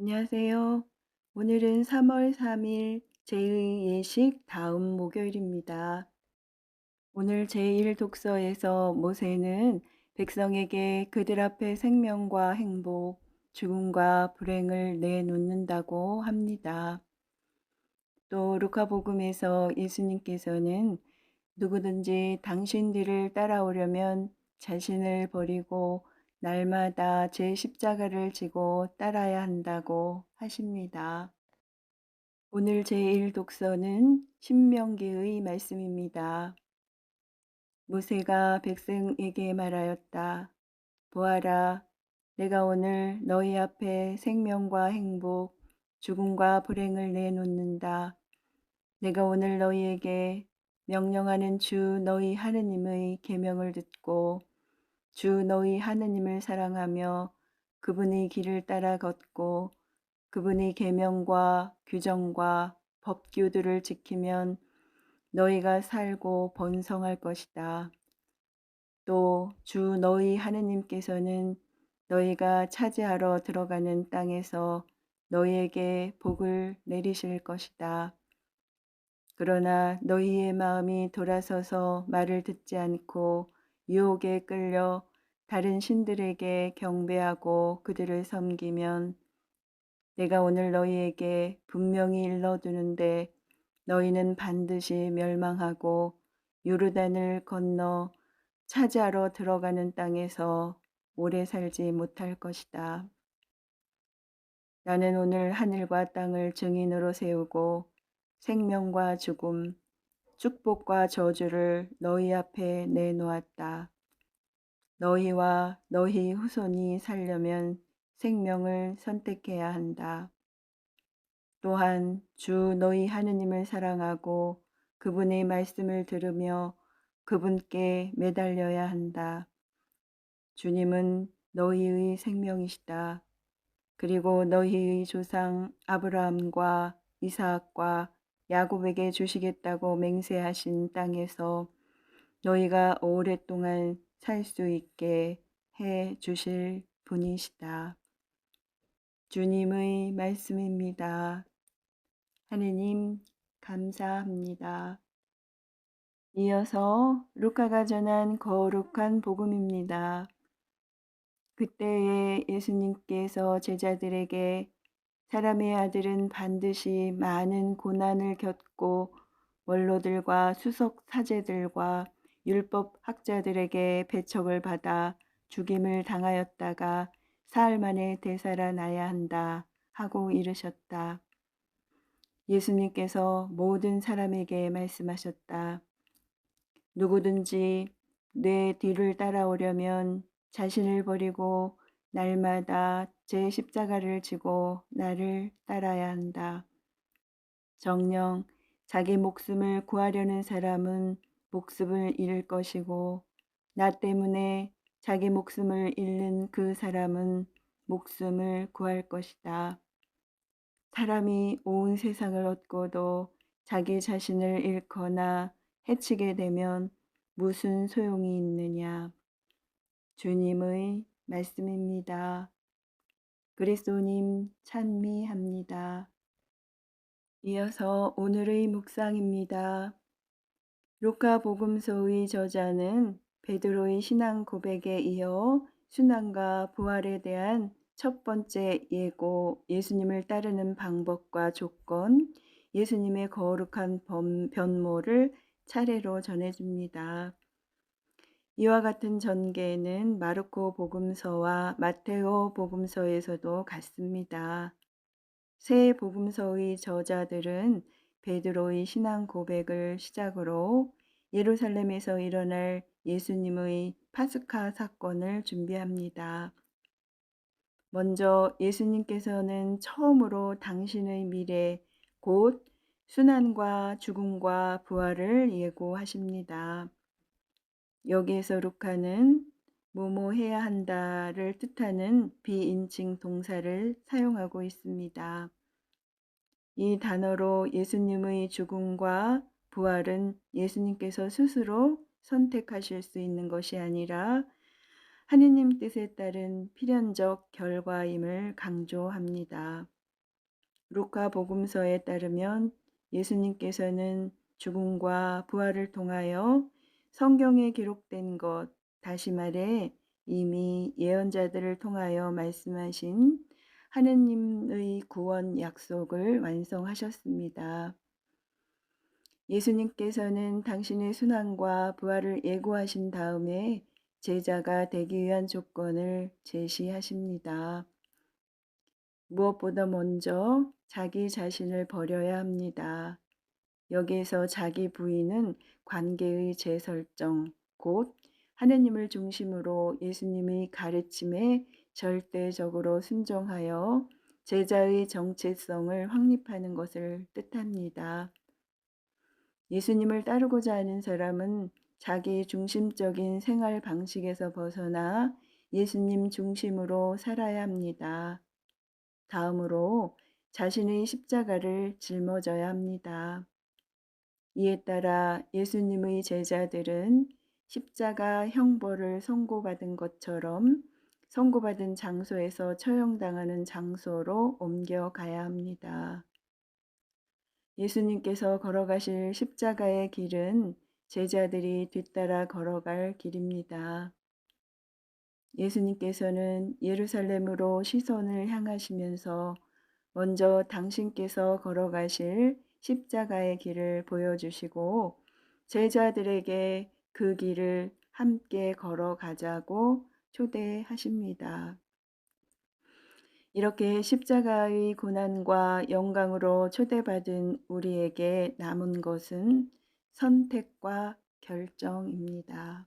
안녕하세요. 오늘은 3월 3일 제1예식 다음 목요일입니다. 오늘 제1 독서에서 모세는 백성에게 그들 앞에 생명과 행복, 죽음과 불행을 내놓는다고 합니다. 또 루카복음에서 예수님께서는 누구든지 당신들을 따라오려면 자신을 버리고 날마다 제 십자가를 지고 따라야 한다고 하십니다. 오늘 제1 독서는 신명기의 말씀입니다. 모세가 백성에게 말하였다. 보아라, 내가 오늘 너희 앞에 생명과 행복, 죽음과 불행을 내놓는다. 내가 오늘 너희에게 명령하는 주 너희 하느님의 계명을 듣고 주 너희 하느님을 사랑하며 그분의 길을 따라 걷고 그분의 계명과 규정과 법규들을 지키면 너희가 살고 번성할 것이다. 또 주 너희 하느님께서는 너희가 차지하러 들어가는 땅에서 너희에게 복을 내리실 것이다. 그러나 너희의 마음이 돌아서서 말을 듣지 않고 유혹에 끌려 다른 신들에게 경배하고 그들을 섬기면 내가 오늘 너희에게 분명히 일러두는데 너희는 반드시 멸망하고 요르단을 건너 차지하러 들어가는 땅에서 오래 살지 못할 것이다. 나는 오늘 하늘과 땅을 증인으로 세우고 생명과 죽음, 축복과 저주를 너희 앞에 내놓았다. 너희와 너희 후손이 살려면 생명을 선택해야 한다. 또한 주 너희 하느님을 사랑하고 그분의 말씀을 들으며 그분께 매달려야 한다. 주님은 너희의 생명이시다. 그리고 너희의 조상 아브라함과 이삭과 야곱에게 주시겠다고 맹세하신 땅에서 너희가 오랫동안 살 수 있게 해 주실 분이시다. 주님의 말씀입니다. 하느님, 감사합니다. 이어서 루카가 전한 거룩한 복음입니다. 그때에 예수님께서 제자들에게 사람의 아들은 반드시 많은 고난을 겪고 원로들과 수석 사제들과 율법 학자들에게 배척을 받아 죽임을 당하였다가 사흘 만에 되살아나야 한다 하고 이르셨다. 예수님께서 모든 사람에게 말씀하셨다. 누구든지 내 뒤를 따라오려면 자신을 버리고 날마다 제 십자가를 지고 나를 따라야 한다. 정녕 자기 목숨을 구하려는 사람은 목숨을 잃을 것이고 나 때문에 자기 목숨을 잃는 그 사람은 목숨을 구할 것이다. 사람이 온 세상을 얻고도 자기 자신을 잃거나 해치게 되면 무슨 소용이 있느냐. 주님의 말씀입니다. 그리스도님 찬미합니다. 이어서 오늘의 묵상입니다. 루카 복음서의 저자는 베드로의 신앙 고백에 이어 순환과 부활에 대한 첫 번째 예고, 예수님을 따르는 방법과 조건, 예수님의 거룩한 변모를 차례로 전해줍니다. 이와 같은 전개는 마르코 복음서와 마테오 복음서에서도 같습니다. 세 복음서의 저자들은 베드로의 신앙 고백을 시작으로 예루살렘에서 일어날 예수님의 파스카 사건을 준비합니다. 먼저 예수님께서는 처음으로 당신의 미래, 곧 순환과 죽음과 부활을 예고하십니다. 여기에서 루카는 뭐뭐 해야 한다를 뜻하는 비인칭 동사를 사용하고 있습니다. 이 단어로 예수님의 죽음과 부활은 예수님께서 스스로 선택하실 수 있는 것이 아니라 하느님 뜻에 따른 필연적 결과임을 강조합니다. 루카 복음서에 따르면 예수님께서는 죽음과 부활을 통하여 성경에 기록된 것, 다시 말해 이미 예언자들을 통하여 말씀하신 하느님의 구원 약속을 완성하셨습니다. 예수님께서는 당신의 순환과 부활을 예고하신 다음에 제자가 되기 위한 조건을 제시하십니다. 무엇보다 먼저 자기 자신을 버려야 합니다. 여기에서 자기 부인은 관계의 재설정, 곧 하느님을 중심으로 예수님의 가르침에 절대적으로 순종하여 제자의 정체성을 확립하는 것을 뜻합니다. 예수님을 따르고자 하는 사람은 자기 중심적인 생활 방식에서 벗어나 예수님 중심으로 살아야 합니다. 다음으로 자신의 십자가를 짊어져야 합니다. 이에 따라 예수님의 제자들은 십자가 형벌을 선고받은 것처럼 선고받은 장소에서 처형당하는 장소로 옮겨가야 합니다. 예수님께서 걸어가실 십자가의 길은 제자들이 뒤따라 걸어갈 길입니다. 예수님께서는 예루살렘으로 시선을 향하시면서 먼저 당신께서 걸어가실 십자가의 길을 보여주시고 제자들에게 그 길을 함께 걸어가자고 초대하십니다. 이렇게 십자가의 고난과 영광으로 초대받은 우리에게 남은 것은 선택과 결정입니다.